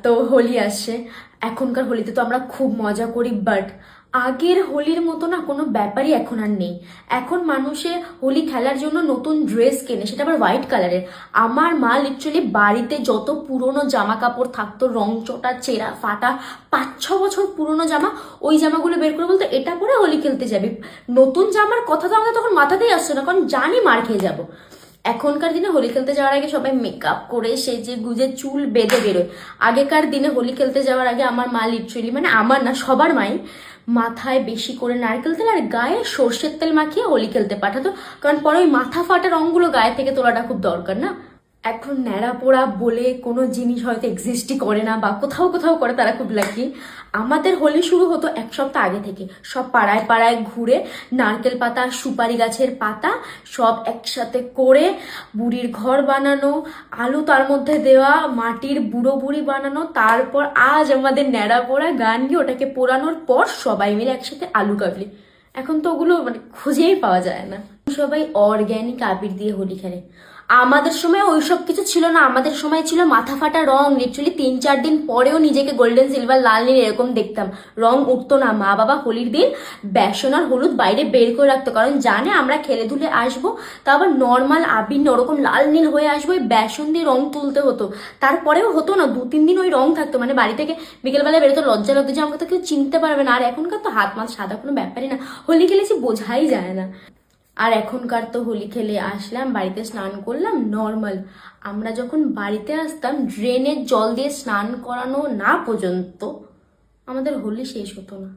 তো হোলি আসছে। এখনকার হোলিতে তো আমরা খুব মজা করি, বাট আগের হোলির মতো না কোনো ব্যাপারই এখন আর নেই। এখন মানুষে হোলি খেলার জন্য নতুন ড্রেস কেনে, সেটা আবার হোয়াইট কালারের। আমার মা লিটারালি বাড়িতে যত পুরনো জামা কাপড় থাকতো, রং চটা চেরা ফাটা 5-6 বছর পুরনো জামা, ওই জামাগুলো বের করে বলতো এটা পরে হোলি খেলতে যাবি। নতুন জামার কথা তো আমাদের তখন মাথাতেই আসছে না, কারণ জানি মার খেয়ে যাবো। এখনকার দিনে হোলি খেলতে যাওয়ার আগে সবাই মেকআপ করে সেজে গুজে চুল বেঁধে বেরোয়। আগেকার দিনে হোলি খেলতে যাওয়ার আগে আমার মা লিটারেলি, মানে আমার না সবার মাই, মাথায় বেশি করে নারকেল তেল আর গায়ে সর্ষের তেল মাখিয়ে হোলি খেলতে পাঠাতো, কারণ পরে ওই মাথা ফাটা রঙগুলো গায়ে থেকে তোলাটা খুব দরকার না। এখন ন্যাড়া পোড়া বলে কোনো জিনিস হয়তো এক্সিস্টই করে না, বা কোথাও কোথাও করে, তারা খুব লাকি। আমাদের হোলি শুরু হতো 1 সপ্তাহ আগে থেকে। সব পাড়ায় পাড়ায় ঘুরে নারকেল পাতা, সুপারি গাছের পাতা সব একসাথে করে বুড়ির ঘর বানানো, আলু তার মধ্যে দেওয়া, মাটির বুড়ো বুড়ি বানানো, তারপর আজ আমাদের ন্যাড়া পোড়া গান গিয়ে ওটাকে পোড়ানোর পর সবাই মিলে একসাথে আলু কাবলি। এখন তো ওগুলো মানে খুঁজেই পাওয়া যায় না। সবাই অর্গ্যানিক আবির দিয়ে হোলি খেলে। আমাদের সময় ওইসব কিছু ছিল না। আমাদের সময় ছিল মাথা ফাটা রং, লিটারালি 3-4 দিন পরেও নিজেকে গোল্ডেন সিলভার লাল নীল এরকম দেখতাম, রং উঠতো না। মা বাবা হোলির দিন বেসন আর হলুদ বাইরে বের করে রাখতো, কারণ জানে আমরা খেলে ধুলে আসবো, তা আবার নর্মাল আবির ওরকম লাল নীল হয়ে আসবো, ওই বেসন দিয়ে রং তুলতে হতো। তারপরেও হতো না, 2-3 দিন ওই রং থাকতো, মানে বাড়ি থেকে বিকেলবেলা বেরোতো, লজ্জা লাগতো যে আমাকে তো কেউ চিনতে পারবে না। আর এখনকার তো হাত মাত সাদা কোনো ব্যাপারই না, হোলি খেলেছি বোঝাই যায় না। আর এখনকার তো হোলি খেলে আসলাম, বাড়িতে স্নান করলাম নর্মাল। আমরা যখন বাড়িতে আসতাম, ড্রেনের জল দিয়ে স্নান করানো না পর্যন্ত আমাদের হোলি শেষ হতো না।